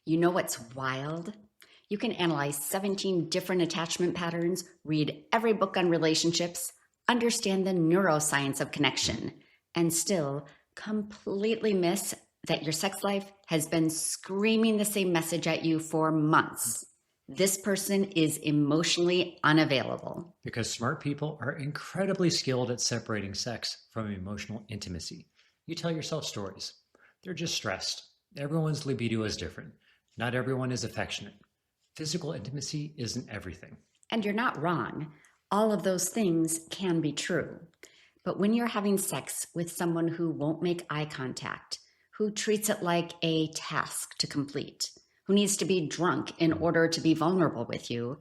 You know what's wild? You can analyze 17 different attachment patterns, read every book on relationships, understand the neuroscience of connection, and still completely miss that your sex life has been screaming the same message at you for months. This person is emotionally unavailable. Because smart people are incredibly skilled at separating sex from emotional intimacy. You tell yourself stories. They're just stressed. Everyone's libido is different. Not everyone is affectionate. Physical intimacy isn't everything. And you're not wrong. All of those things can be true. But when you're having sex with someone who won't make eye contact, who treats it like a task to complete, who needs to be drunk in order to be vulnerable with you,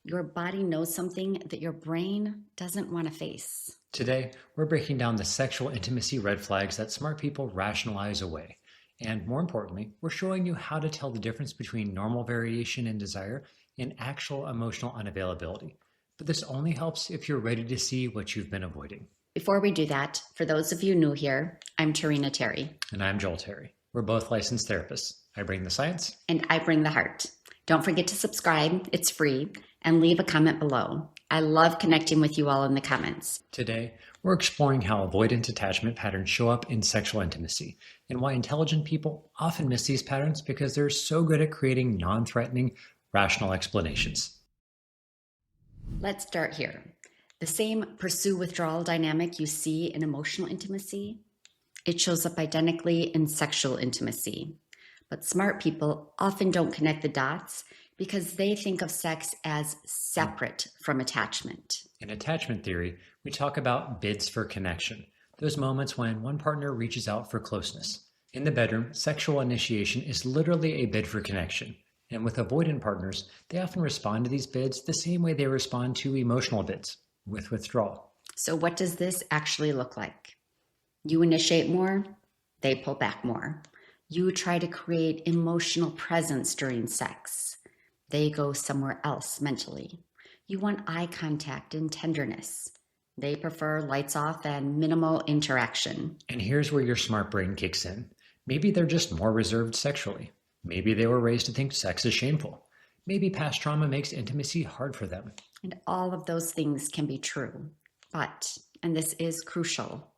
your body knows something that your brain doesn't want to face. Today, we're breaking down the sexual intimacy red flags that smart people rationalize away. And more importantly, we're showing you how to tell the difference between normal variation in desire and actual emotional unavailability. But this only helps if you're ready to see what you've been avoiding. Before we do that, for those of you new here, I'm Tehrina Terry. And I'm Joel Terry. We're both licensed therapists. I bring the science. And I bring the heart. Don't forget to subscribe, it's free, and leave a comment below. I love connecting with you all in the comments. Today, we're exploring how avoidant attachment patterns show up in sexual intimacy and why intelligent people often miss these patterns because they're so good at creating non-threatening, rational explanations. Let's start here. The same pursue-withdrawal dynamic you see in emotional intimacy, it shows up identically in sexual intimacy. But smart people often don't connect the dots because they think of sex as separate from attachment. In attachment theory, we talk about bids for connection, those moments when one partner reaches out for closeness. In the bedroom, sexual initiation is literally a bid for connection. And with avoidant partners, they often respond to these bids the same way they respond to emotional bids, with withdrawal. So what does this actually look like? You initiate more, they pull back more. You try to create emotional presence during sex. They go somewhere else mentally. You want eye contact and tenderness. They prefer lights off and minimal interaction. And here's where your smart brain kicks in. Maybe they're just more reserved sexually. Maybe they were raised to think sex is shameful. Maybe past trauma makes intimacy hard for them. And all of those things can be true. But, and this is crucial,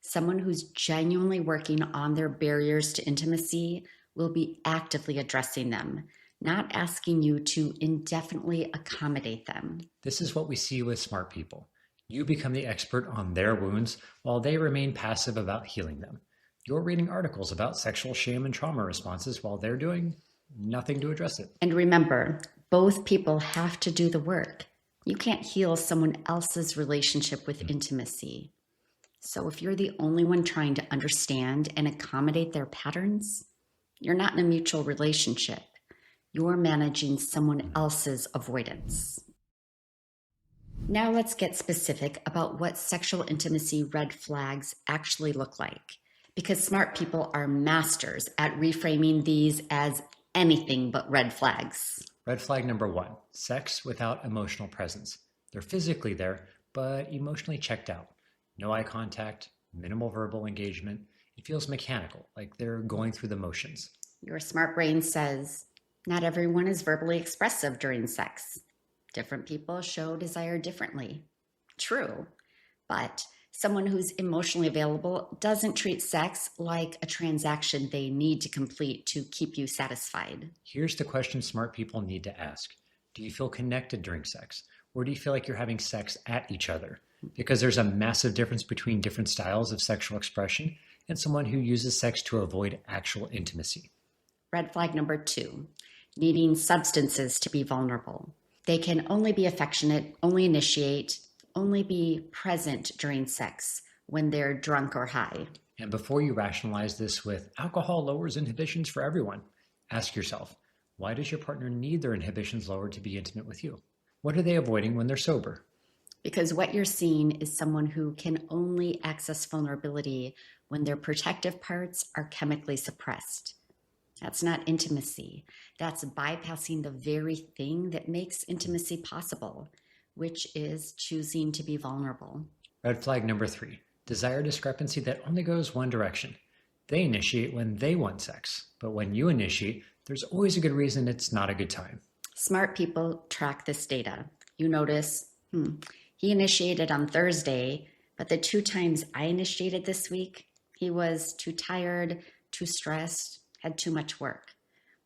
someone who's genuinely working on their barriers to intimacy will be actively addressing them, not asking you to indefinitely accommodate them. This is what we see with smart people. You become the expert on their wounds while they remain passive about healing them. You're reading articles about sexual shame and trauma responses while they're doing nothing to address it. And remember, both people have to do the work. You can't heal someone else's relationship with intimacy. So if you're the only one trying to understand and accommodate their patterns, you're not in a mutual relationship. You're managing someone else's avoidance. Now let's get specific about what sexual intimacy red flags actually look like, because smart people are masters at reframing these as anything but red flags. Red flag number 1, sex without emotional presence. They're physically there, but emotionally checked out. No eye contact, minimal verbal engagement. It feels mechanical, like they're going through the motions. Your smart brain says, not everyone is verbally expressive during sex. Different people show desire differently. True, but someone who's emotionally available doesn't treat sex like a transaction they need to complete to keep you satisfied. Here's the question smart people need to ask. Do you feel connected during sex? Or do you feel like you're having sex at each other? Because there's a massive difference between different styles of sexual expression and someone who uses sex to avoid actual intimacy. Red flag number 2, needing substances to be vulnerable. They can only be affectionate, only initiate, only be present during sex when they're drunk or high. And before you rationalize this with alcohol lowers inhibitions for everyone, ask yourself, why does your partner need their inhibitions lowered to be intimate with you? What are they avoiding when they're sober? Because what you're seeing is someone who can only access vulnerability when their protective parts are chemically suppressed. That's not intimacy. That's bypassing the very thing that makes intimacy possible, which is choosing to be vulnerable. Red flag number 3, desire discrepancy that only goes one direction. They initiate when they want sex, but when you initiate, there's always a good reason it's not a good time. Smart people track this data. You notice, he initiated on Thursday, but the 2 times I initiated this week, he was too tired, too stressed, had too much work.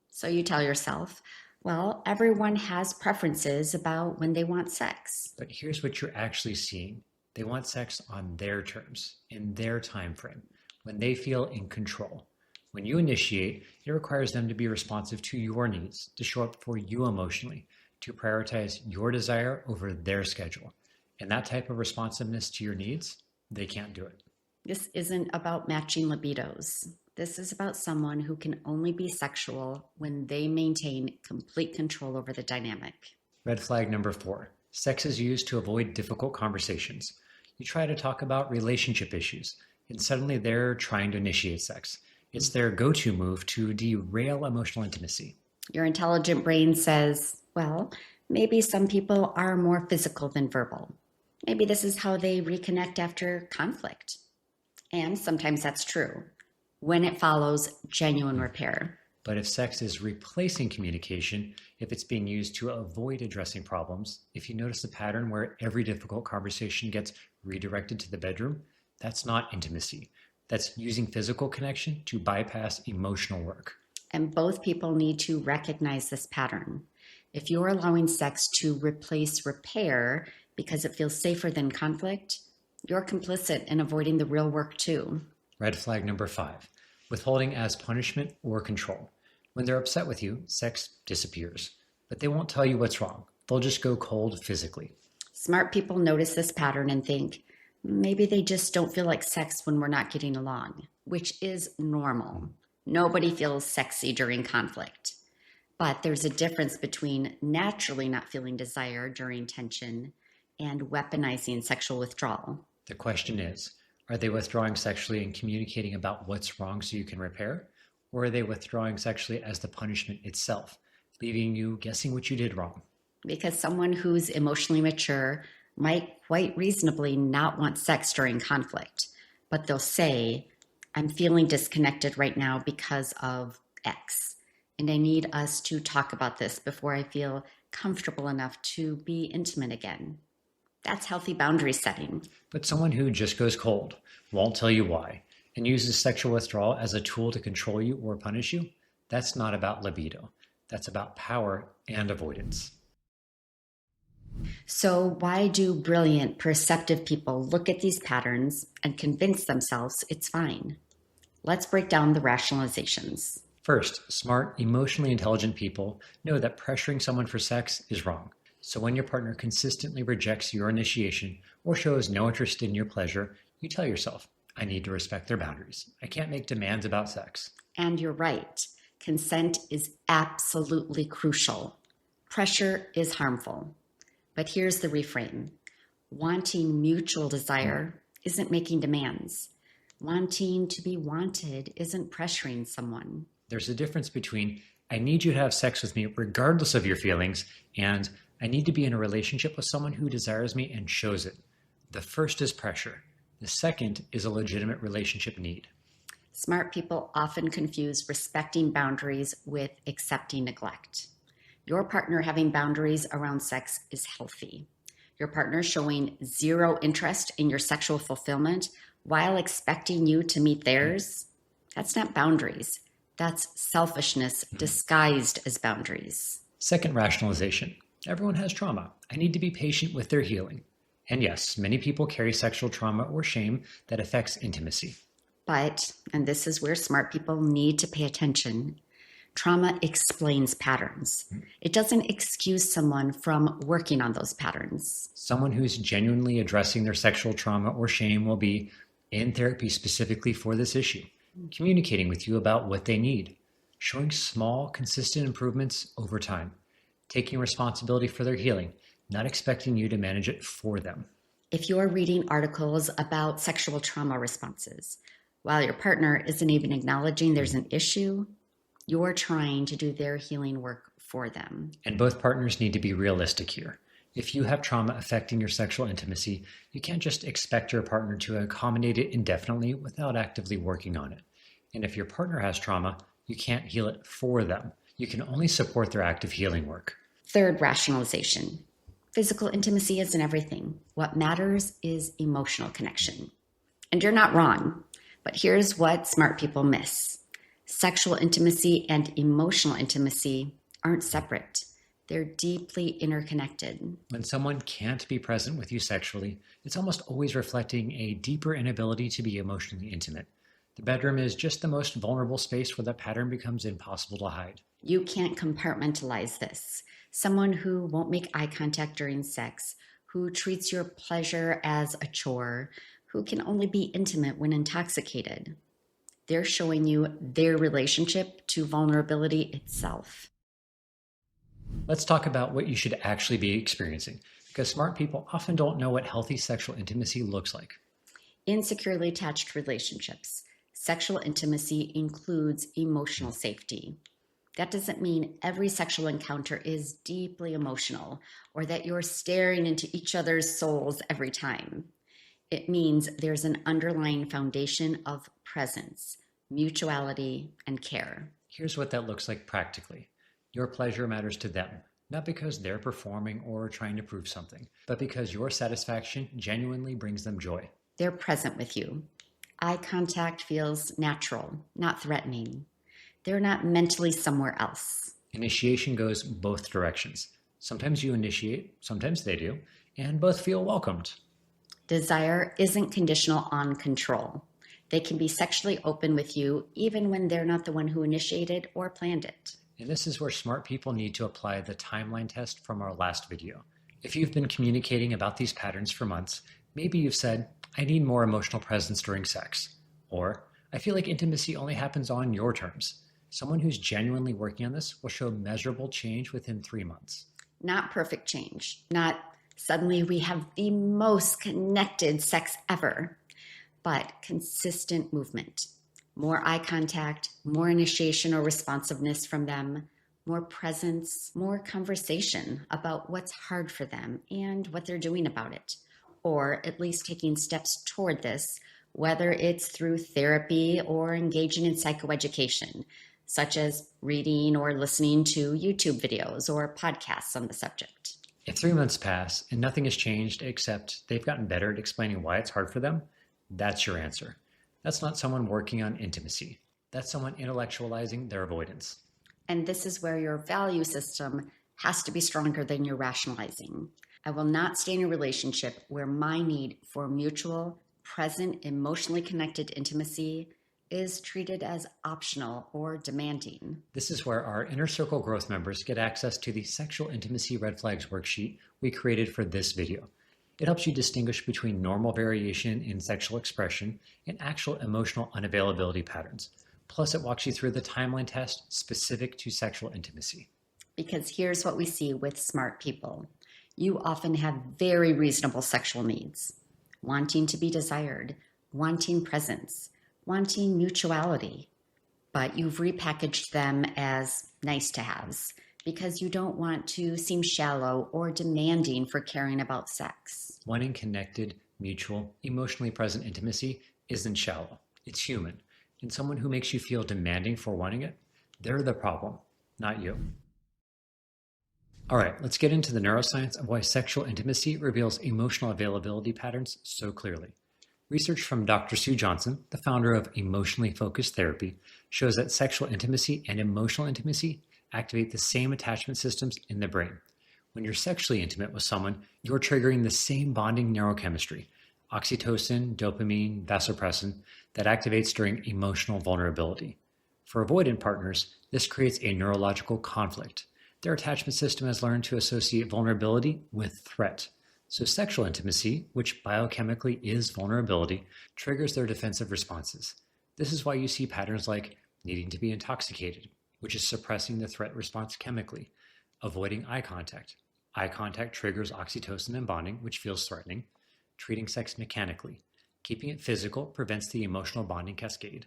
So you tell yourself, well, everyone has preferences about when they want sex. But here's what you're actually seeing. They want sex on their terms, in their time frame, when they feel in control. When you initiate, it requires them to be responsive to your needs, to show up for you emotionally, to prioritize your desire over their schedule. And that type of responsiveness to your needs, they can't do it. This isn't about matching libidos. This is about someone who can only be sexual when they maintain complete control over the dynamic. Red flag number 4. Sex is used to avoid difficult conversations. You try to talk about relationship issues, and suddenly they're trying to initiate sex. It's their go-to move to derail emotional intimacy. Your intelligent brain says, well, maybe some people are more physical than verbal. Maybe this is how they reconnect after conflict. And sometimes that's true, when it follows genuine repair. But if sex is replacing communication, if it's being used to avoid addressing problems, if you notice a pattern where every difficult conversation gets redirected to the bedroom, that's not intimacy. That's using physical connection to bypass emotional work. And both people need to recognize this pattern. If you're allowing sex to replace repair because it feels safer than conflict, you're complicit in avoiding the real work too. Red flag number 5. Withholding as punishment or control. When they're upset with you, sex disappears. But they won't tell you what's wrong. They'll just go cold physically. Smart people notice this pattern and think, maybe they just don't feel like sex when we're not getting along, which is normal. Nobody feels sexy during conflict. But there's a difference between naturally not feeling desire during tension and weaponizing sexual withdrawal. The question is, are they withdrawing sexually and communicating about what's wrong so you can repair? Or are they withdrawing sexually as the punishment itself, leaving you guessing what you did wrong? Because someone who's emotionally mature might quite reasonably not want sex during conflict, but they'll say, I'm feeling disconnected right now because of X, and I need us to talk about this before I feel comfortable enough to be intimate again. That's healthy boundary setting. But someone who just goes cold, won't tell you why, and uses sexual withdrawal as a tool to control you or punish you, that's not about libido. That's about power and avoidance. So why do brilliant, perceptive people look at these patterns and convince themselves it's fine? Let's break down the rationalizations. First, smart, emotionally intelligent people know that pressuring someone for sex is wrong. So when your partner consistently rejects your initiation or shows no interest in your pleasure, you tell yourself, I need to respect their boundaries. I can't make demands about sex. And you're right. Consent is absolutely crucial. Pressure is harmful. But here's the reframe. Wanting mutual desire isn't making demands. Wanting to be wanted isn't pressuring someone. There's a difference between, I need you to have sex with me regardless of your feelings, and I need to be in a relationship with someone who desires me and shows it. The first is pressure. The second is a legitimate relationship need. Smart people often confuse respecting boundaries with accepting neglect. Your partner having boundaries around sex is healthy. Your partner showing zero interest in your sexual fulfillment while expecting you to meet theirs, that's not boundaries. That's selfishness disguised as boundaries. Second rationalization. Everyone has trauma. I need to be patient with their healing. And yes, many people carry sexual trauma or shame that affects intimacy. But, and this is where smart people need to pay attention, trauma explains patterns. It doesn't excuse someone from working on those patterns. Someone who's genuinely addressing their sexual trauma or shame will be in therapy specifically for this issue, communicating with you about what they need, showing small, consistent improvements over time, taking responsibility for their healing, not expecting you to manage it for them. If you're reading articles about sexual trauma responses, while your partner isn't even acknowledging there's an issue, you're trying to do their healing work for them. And both partners need to be realistic here. If you have trauma affecting your sexual intimacy, you can't just expect your partner to accommodate it indefinitely without actively working on it. And if your partner has trauma, you can't heal it for them. You can only support their active healing work. Third, rationalization. Physical intimacy isn't everything. What matters is emotional connection. And you're not wrong, but here's what smart people miss. Sexual intimacy and emotional intimacy aren't separate. They're deeply interconnected. When someone can't be present with you sexually, it's almost always reflecting a deeper inability to be emotionally intimate. The bedroom is just the most vulnerable space where that pattern becomes impossible to hide. You can't compartmentalize this. Someone who won't make eye contact during sex, who treats your pleasure as a chore, who can only be intimate when intoxicated. They're showing you their relationship to vulnerability itself. Let's talk about what you should actually be experiencing, because smart people often don't know what healthy sexual intimacy looks like. In securely attached relationships, sexual intimacy includes emotional safety. That doesn't mean every sexual encounter is deeply emotional or that you're staring into each other's souls every time. It means there's an underlying foundation of presence, mutuality, and care. Here's what that looks like practically. Your pleasure matters to them, not because they're performing or trying to prove something, but because your satisfaction genuinely brings them joy. They're present with you. Eye contact feels natural, not threatening. They're not mentally somewhere else. Initiation goes both directions. Sometimes you initiate, sometimes they do, and both feel welcomed. Desire isn't conditional on control. They can be sexually open with you even when they're not the one who initiated or planned it. And this is where smart people need to apply the timeline test from our last video. If you've been communicating about these patterns for months, maybe you've said, I need more emotional presence during sex. Or, I feel like intimacy only happens on your terms. Someone who's genuinely working on this will show measurable change within 3 months. Not perfect change. Not suddenly we have the most connected sex ever, but consistent movement. More eye contact, more initiation or responsiveness from them, more presence, more conversation about what's hard for them and what they're doing about it, or at least taking steps toward this, whether it's through therapy or engaging in psychoeducation, such as reading or listening to YouTube videos or podcasts on the subject. If 3 months pass and nothing has changed except they've gotten better at explaining why it's hard for them, that's your answer. That's not someone working on intimacy. That's someone intellectualizing their avoidance. And this is where your value system has to be stronger than your rationalizing. I will not stay in a relationship where my need for mutual, present, emotionally connected intimacy is treated as optional or demanding. This is where our Inner Circle growth members get access to the Sexual Intimacy Red Flags Worksheet we created for this video. It helps you distinguish between normal variation in sexual expression and actual emotional unavailability patterns. Plus, it walks you through the timeline test specific to sexual intimacy. Because here's what we see with smart people. You often have very reasonable sexual needs. Wanting to be desired, wanting presence, wanting mutuality. But you've repackaged them as nice to haves because you don't want to seem shallow or demanding for caring about sex. Wanting connected, mutual, emotionally present intimacy isn't shallow. It's human. And someone who makes you feel demanding for wanting it, they're the problem, not you. All right, let's get into the neuroscience of why sexual intimacy reveals emotional availability patterns so clearly. Research from Dr. Sue Johnson, the founder of Emotionally Focused Therapy, shows that sexual intimacy and emotional intimacy activate the same attachment systems in the brain. When you're sexually intimate with someone, you're triggering the same bonding neurochemistry, oxytocin, dopamine, vasopressin, that activates during emotional vulnerability. For avoidant partners, this creates a neurological conflict. Their attachment system has learned to associate vulnerability with threat. So sexual intimacy, which biochemically is vulnerability, triggers their defensive responses. This is why you see patterns like needing to be intoxicated, which is suppressing the threat response chemically, avoiding eye contact. Eye contact triggers oxytocin and bonding, which feels threatening, treating sex mechanically. Keeping it physical prevents the emotional bonding cascade.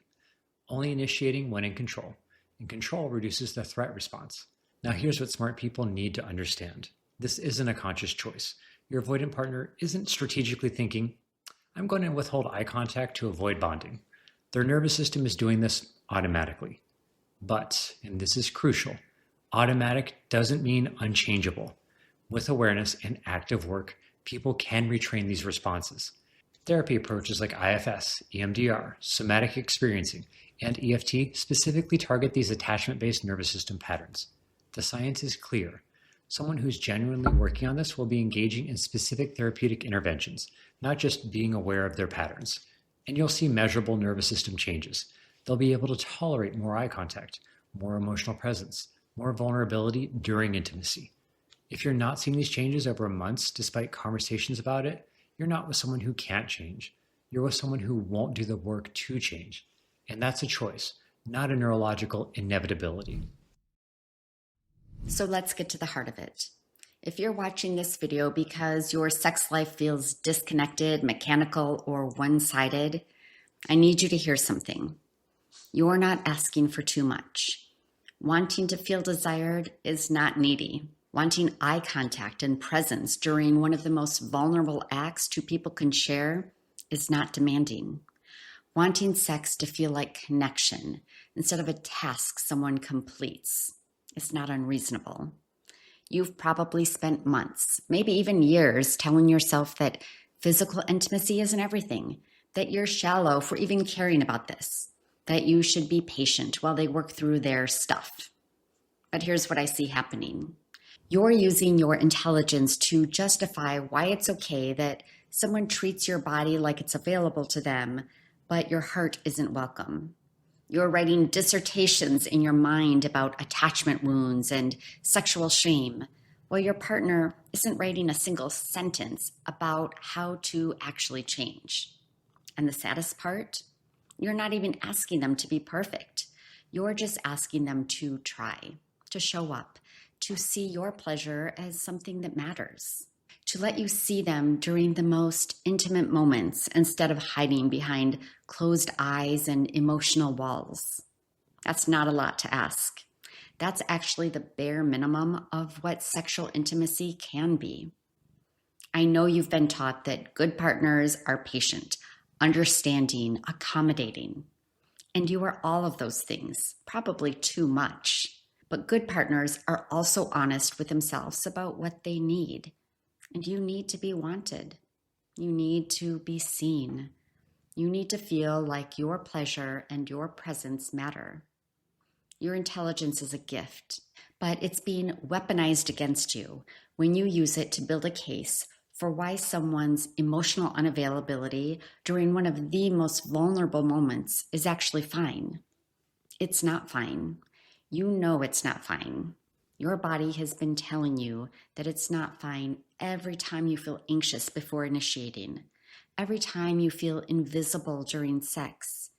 Only initiating when in control, and control reduces the threat response. Now here's what smart people need to understand. This isn't a conscious choice. Your avoidant partner isn't strategically thinking, I'm going to withhold eye contact to avoid bonding. Their nervous system is doing this automatically. But, and this is crucial, Automatic doesn't mean unchangeable. With awareness and active work, people can retrain these responses. Therapy approaches like IFS, EMDR, somatic experiencing, and EFT specifically target these attachment-based nervous system patterns. The science is clear. Someone who's genuinely working on this will be engaging in specific therapeutic interventions, not just being aware of their patterns. And you'll see measurable nervous system changes. They'll be able to tolerate more eye contact, more emotional presence, more vulnerability during intimacy. If you're not seeing these changes over months despite conversations about it, you're not with someone who can't change. You're with someone who won't do the work to change. And that's a choice, not a neurological inevitability. So let's get to the heart of it. If you're watching this video because your sex life feels disconnected, mechanical, or one-sided, I need you to hear something. You're not asking for too much. Wanting to feel desired is not needy. Wanting eye contact and presence during one of the most vulnerable acts two people can share is not demanding. Wanting sex to feel like connection instead of a task someone completes is not unreasonable. You've probably spent months, maybe even years, telling yourself that physical intimacy isn't everything, that you're shallow for even caring about this, that you should be patient while they work through their stuff. But here's what I see happening. You're using your intelligence to justify why it's okay that someone treats your body like it's available to them, but your heart isn't welcome. You're writing dissertations in your mind about attachment wounds and sexual shame, while your partner isn't writing a single sentence about how to actually change. And the saddest part, you're not even asking them to be perfect. You're just asking them to try, to show up, to see your pleasure as something that matters, to let you see them during the most intimate moments instead of hiding behind closed eyes and emotional walls. That's not a lot to ask. That's actually the bare minimum of what sexual intimacy can be. I know you've been taught that good partners are patient, understanding, accommodating. And you are all of those things, probably too much. But good partners are also honest with themselves about what they need. And you need to be wanted. You need to be seen. You need to feel like your pleasure and your presence matter. Your intelligence is a gift, but it's being weaponized against you when you use it to build a case for why someone's emotional unavailability during one of the most vulnerable moments is actually fine. It's not fine. You know it's not fine. Your body has been telling you that it's not fine every time you feel anxious before initiating, every time you feel invisible during sex,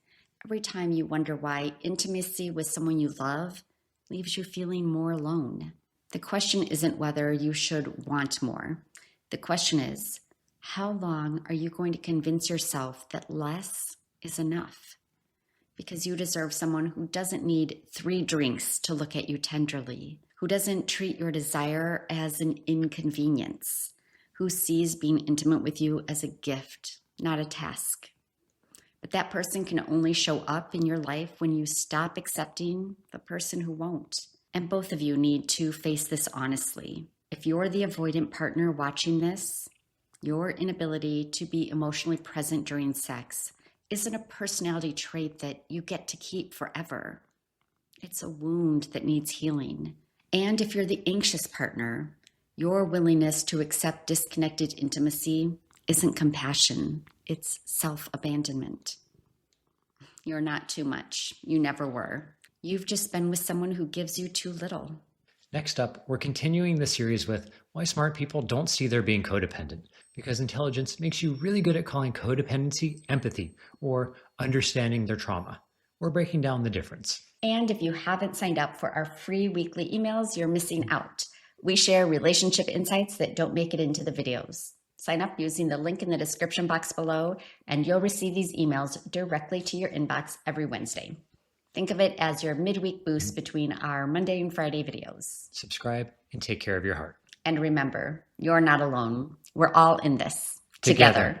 every time you wonder why intimacy with someone you love leaves you feeling more alone. The question isn't whether you should want more. The question is, how long are you going to convince yourself that less is enough? Because you deserve someone who doesn't need 3 drinks to look at you tenderly, who doesn't treat your desire as an inconvenience, who sees being intimate with you as a gift, not a task. But that person can only show up in your life when you stop accepting the person who won't. And both of you need to face this honestly. If you're the avoidant partner watching this, your inability to be emotionally present during sex isn't a personality trait that you get to keep forever. It's a wound that needs healing. And if you're the anxious partner, your willingness to accept disconnected intimacy isn't compassion, it's self-abandonment. You're not too much. You never were. You've just been with someone who gives you too little. Next up, we're continuing the series with why smart people don't see they're being codependent, because intelligence makes you really good at calling codependency empathy or understanding their trauma. We're breaking down the difference. And if you haven't signed up for our free weekly emails, you're missing out. We share relationship insights that don't make it into the videos. Sign up using the link in the description box below, and you'll receive these emails directly to your inbox every Wednesday. Think of it as your midweek boost between our Monday and Friday videos. Subscribe and take care of your heart. And remember, you're not alone. We're all in this together.